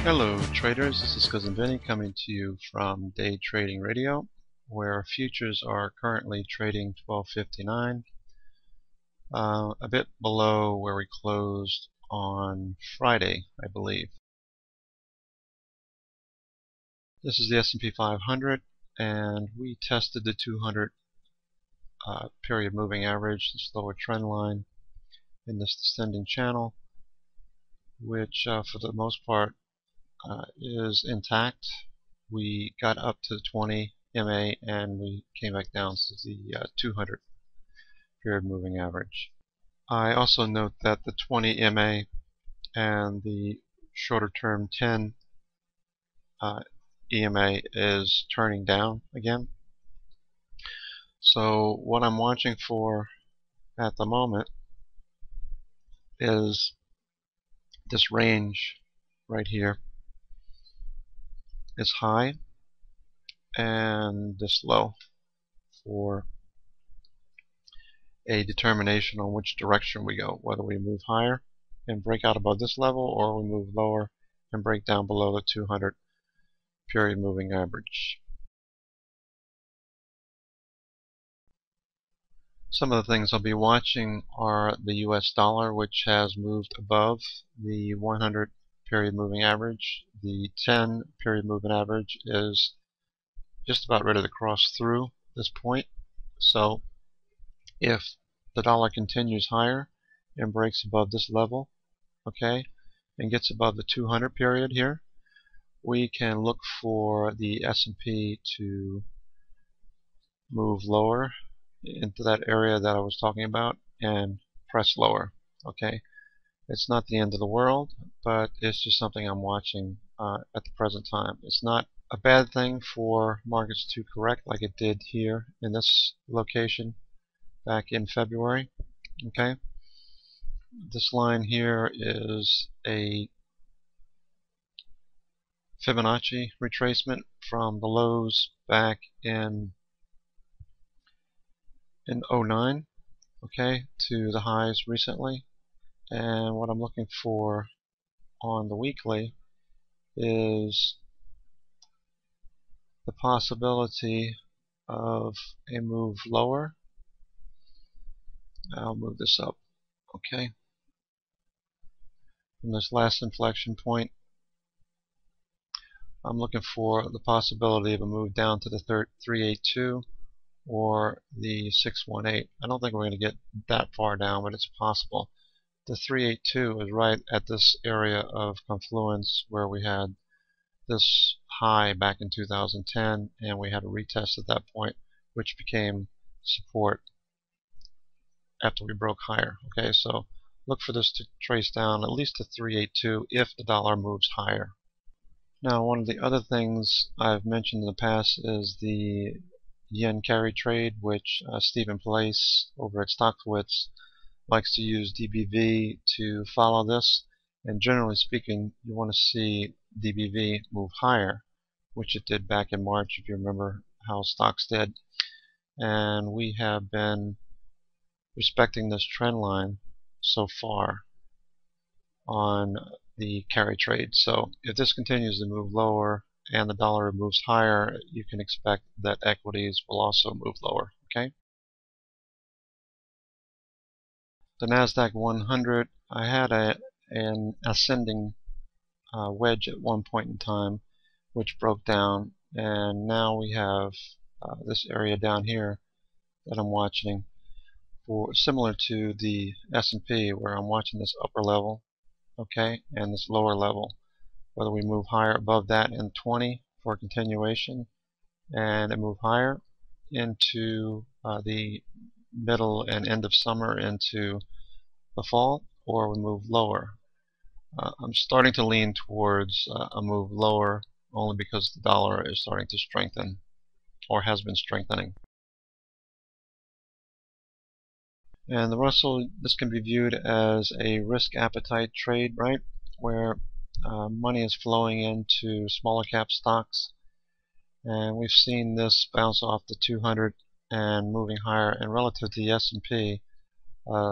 Hello traders, this is Cousin Vinny coming to you from Day Trading Radio, where futures are currently trading 12.59, a bit below where we closed on Friday, I believe. This is the S&P 500, and we tested the 200 period moving average, this lower trend line in this descending channel, which for the most part is intact. We got up to 20 MA and we came back down to the 200 period moving average. I also note that the 20 MA and the shorter term 10 EMA is turning down again. So what I'm watching for at the moment is this range right here is high and this low for a determination on which direction we go, whether we move higher and break out above this level or we move lower and break down below the 200 period moving average. Some of the things I'll be watching are the US dollar, which has moved above the 100 period moving average. The 10 period moving average is just about ready to cross through this point. So if the dollar continues higher and breaks above this level, okay, and gets above the 200 period here, we can look for the S&P to move lower into that area that I was talking about and press lower. Okay, it's not the end of the world, but it's just something I'm watching at the present time. It's not a bad thing for markets to correct like it did here in this location back in February. Okay, this line here is a Fibonacci retracement from the lows back in 09, okay, to the highs recently. And what I'm looking for on the weekly is the possibility of a move lower. I'll move this up, okay, from this last inflection point. I'm looking for the possibility of a move down to the 382 or the 618. I don't think we're going to get that far down, but it's possible. The 382 is right at this area of confluence where we had this high back in 2010, and we had a retest at that point, which became support after we broke higher. Okay, so look for this to trace down at least to 382 if the dollar moves higher. Now, one of the other things I've mentioned in the past is the yen carry trade, which Stephen Place over at Stockwitz likes to use DBV to follow this. And generally speaking, you want to see DBV move higher, which it did back in March, if you remember how stocks did. And we have been respecting this trend line so far on the carry trade. So if this continues to move lower and the dollar moves higher, you can expect that equities will also move lower. Okay. The Nasdaq 100, I had an ascending wedge at one point in time, which broke down, and now we have this area down here that I'm watching, for similar to the S&P, where I'm watching this upper level, okay, and this lower level, whether we move higher above that in 20 for a continuation and it move higher into the middle and end of summer into the fall, or we move lower. I'm starting to lean towards a move lower, only because the dollar is starting to strengthen, or has been strengthening. And the Russell, this can be viewed as a risk appetite trade, right, where money is flowing into smaller cap stocks, and we've seen this bounce off the 200 and moving higher, and relative to the S&P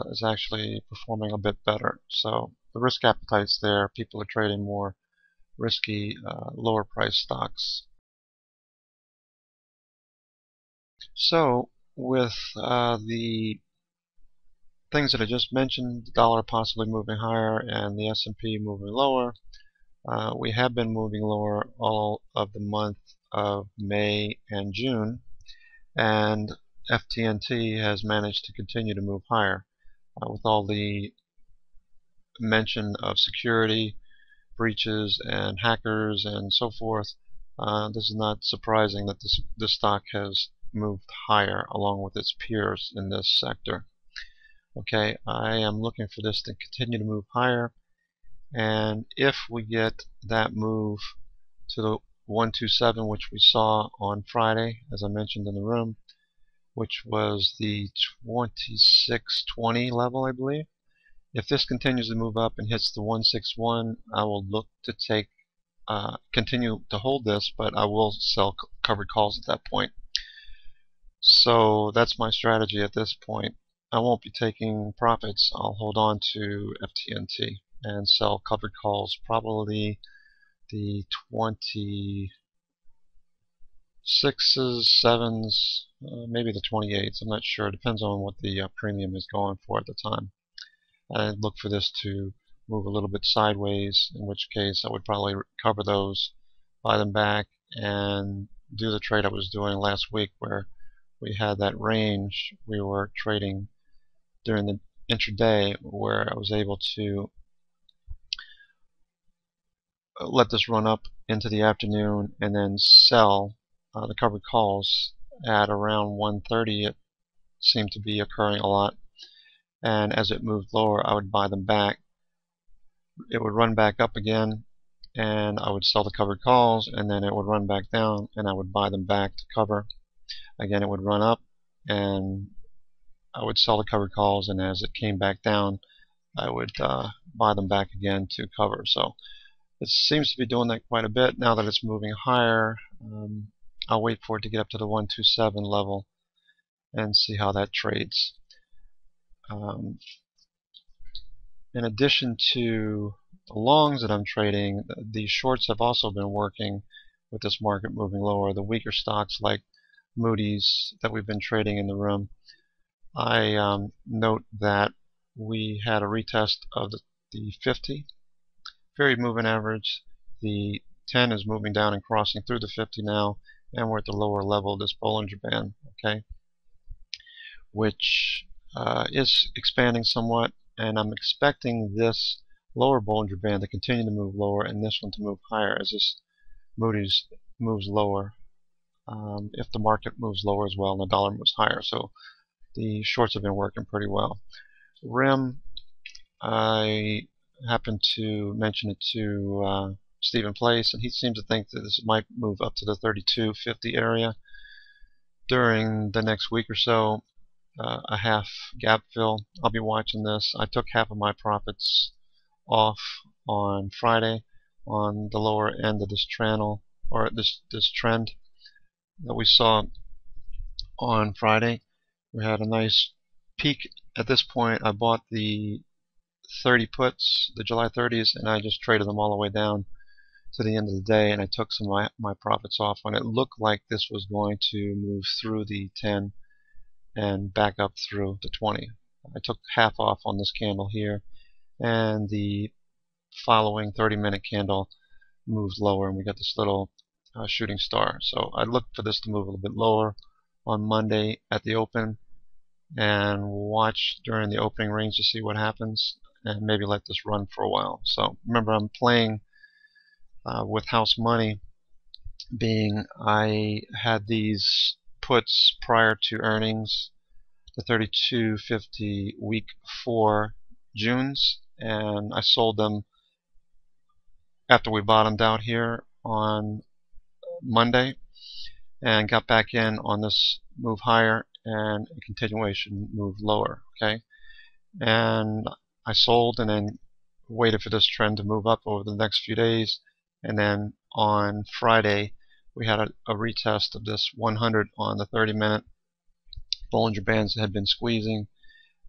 is actually performing a bit better. So the risk appetite's there. People are trading more risky lower price stocks. So with the things that I just mentioned, the dollar possibly moving higher and the S&P moving lower, we have been moving lower all of the month of May and June, and FTNT has managed to continue to move higher with all the mention of security breaches and hackers and so forth. This is not surprising that this stock has moved higher along with its peers in this sector. Okay, I am looking for this to continue to move higher, and if we get that move to the 127, which we saw on Friday, as I mentioned in the room, which was the 2620 level, I believe. If this continues to move up and hits the 161, I will look to take continue to hold this, but I will sell covered calls at that point. So that's my strategy at this point. I won't be taking profits. I'll hold on to FTNT and sell covered calls, probably the 26s, 7s, maybe the 28s. I'm not sure. It depends on what the premium is going for at the time. I'd look for this to move a little bit sideways, in which case I would probably cover those, buy them back, and do the trade I was doing last week where we had that range. We were trading during the intraday where I was able to let this run up into the afternoon and then sell the covered calls at around 1:30. It seemed to be occurring a lot, and as it moved lower I would buy them back. It would run back up again and I would sell the covered calls, and then it would run back down and I would buy them back to cover. Again, it would run up and I would sell the covered calls, and as it came back down I would buy them back again to cover. So it seems to be doing that quite a bit. Now that it's moving higher, I'll wait for it to get up to the 127 level and see how that trades. In addition to the longs that I'm trading, the shorts have also been working with this market moving lower. The weaker stocks like Moody's that we've been trading in the room, I note that we had a retest of the 50 period moving average. The 10 is moving down and crossing through the 50 now, and we're at the lower level of this Bollinger Band, okay, which is expanding somewhat, and I'm expecting this lower Bollinger Band to continue to move lower and this one to move higher as this Moody's moves lower, if the market moves lower as well and the dollar moves higher. So the shorts have been working pretty well. RIMM, I happened to mention it to Stephen Place, and he seems to think that this might move up to the 32.50 area during the next week or so. A half gap fill. I'll be watching this. I took half of my profits off on Friday on the lower end of this channel, or this trend that we saw on Friday. We had a nice peak. At this point I bought the 30 puts, the July 30s, and I just traded them all the way down to the end of the day, and I took some of my profits off when it looked like this was going to move through the 10 and back up through the 20. I took half off on this candle here, and the following 30-minute candle moved lower and we got this little shooting star. So I looked for this to move a little bit lower on Monday at the open and watch during the opening range to see what happens, and maybe let this run for a while. So remember, I'm playing with house money, being I had these puts prior to earnings, the 32.50 week 4 Junes, and I sold them after we bottomed out here on Monday and got back in on this move higher and a continuation move lower, okay, and I sold and then waited for this trend to move up over the next few days, and then on Friday we had a retest of this 100 on the 30-minute. Bollinger Bands had been squeezing,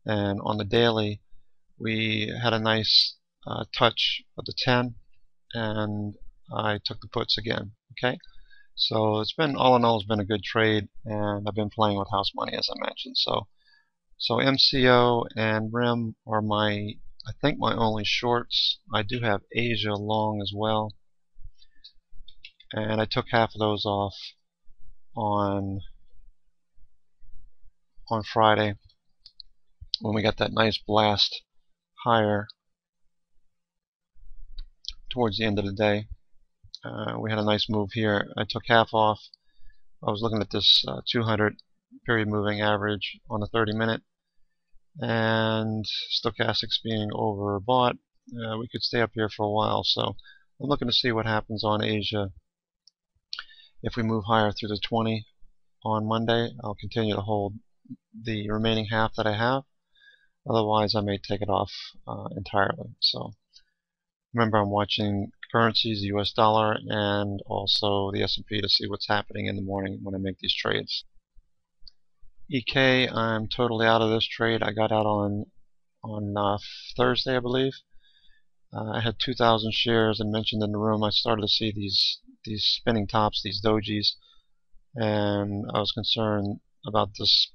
and on the daily we had a nice touch of the 10, and I took the puts again. Okay, so it's been, all in all, it's been a good trade, and I've been playing with house money, as I mentioned. So MCO and RIMM are I think my only shorts. I do have Asia long as well, and I took half of those off on Friday when we got that nice blast higher towards the end of the day. We had a nice move here. I took half off. I was looking at this 200 period moving average on the 30-minute, and stochastics being overbought. We could stay up here for a while, so I'm looking to see what happens on Asia. If we move higher through the 20 on Monday, I'll continue to hold the remaining half that I have. Otherwise, I may take it off entirely. So remember, I'm watching currencies, the US dollar, and also the S&P to see what's happening in the morning when I make these trades. EK, I'm totally out of this trade. I got out on Thursday, I believe. I had 2,000 shares and mentioned in the room. I started to see these spinning tops, these dojis, and I was concerned about this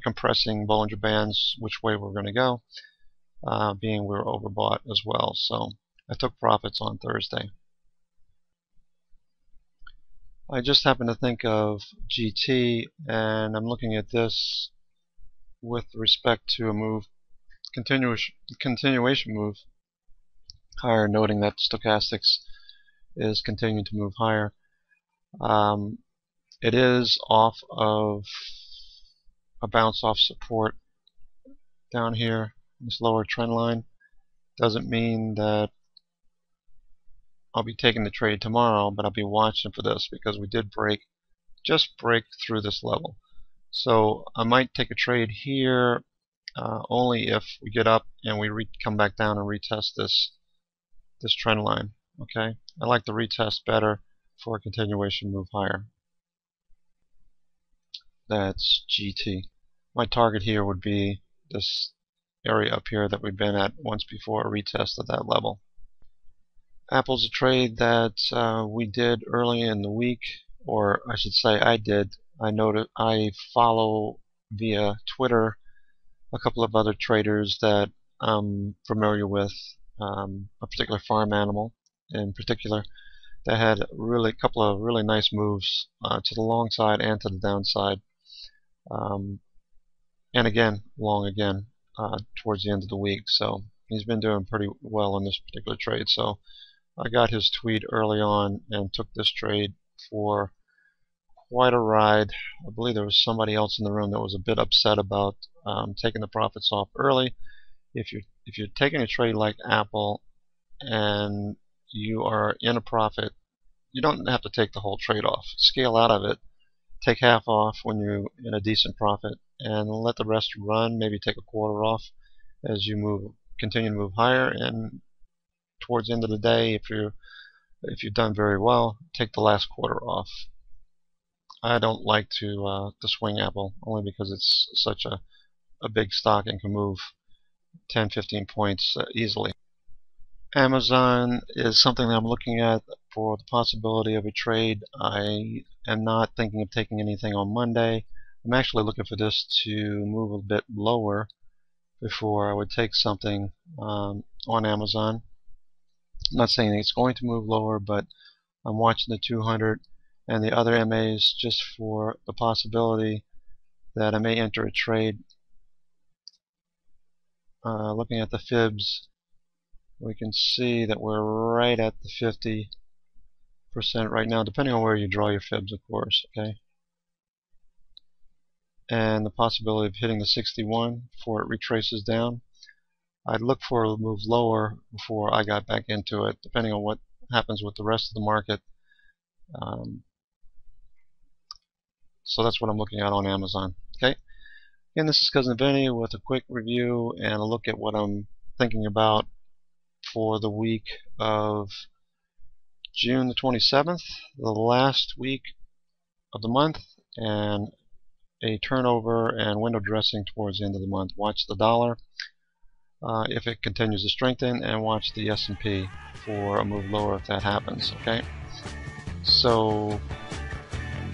compressing Bollinger Bands, which way we're going to go, being we're overbought as well. So I took profits on Thursday. I just happened to think of GT, and I'm looking at this with respect to a move, continuation move higher, noting that stochastics is continuing to move higher. It is off of a bounce off support down here, this lower trend line. Doesn't mean that I'll be taking the trade tomorrow, but I'll be watching for this because we did just break through this level. So I might take a trade here only if we get up and we come back down and retest this trend line. Okay, I like the retest better for a continuation move higher. That's GT. My target here would be this area up here that we've been at once before, a retest of that level. Apple's a trade that we did early in the week, or I should say I did. I follow via Twitter a couple of other traders that I'm familiar with, a particular farm animal in particular, that had a couple of really nice moves to the long side and to the downside, and again long again towards the end of the week. So he's been doing pretty well in this particular trade. So I got his tweet early on and took this trade for quite a ride. I believe there was somebody else in the room that was a bit upset about taking the profits off early. If you're taking a trade like Apple and you are in a profit, you don't have to take the whole trade off. Scale out of it, take half off when you're in a decent profit, and let the rest run. Maybe take a quarter off as you continue to move higher, and towards the end of the day, if you've done very well, take the last quarter off. I don't like to swing Apple, only because it's such a big stock and can move 10-15 points easily. Amazon is something that I'm looking at for the possibility of a trade. I am not thinking of taking anything on Monday. I'm actually looking for this to move a bit lower before I would take something on Amazon. I'm not saying it's going to move lower, but I'm watching the 200 and the other MAs just for the possibility that I may enter a trade. Looking at the fibs, we can see that we're right at the 50% right now, depending on where you draw your fibs, of course. Okay, and the possibility of hitting the 61 before it retraces down. I'd look for a move lower before I got back into it, depending on what happens with the rest of the market. So that's what I'm looking at on Amazon. Okay, and this is Cousin Vinny with a quick review and a look at what I'm thinking about for the week of June the 27th, the last week of the month, and a turnover and window dressing towards the end of the month. Watch the dollar. if it continues to strengthen, and watch the S&P for a move lower if that happens. Okay, so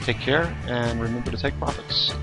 take care and remember to take profits.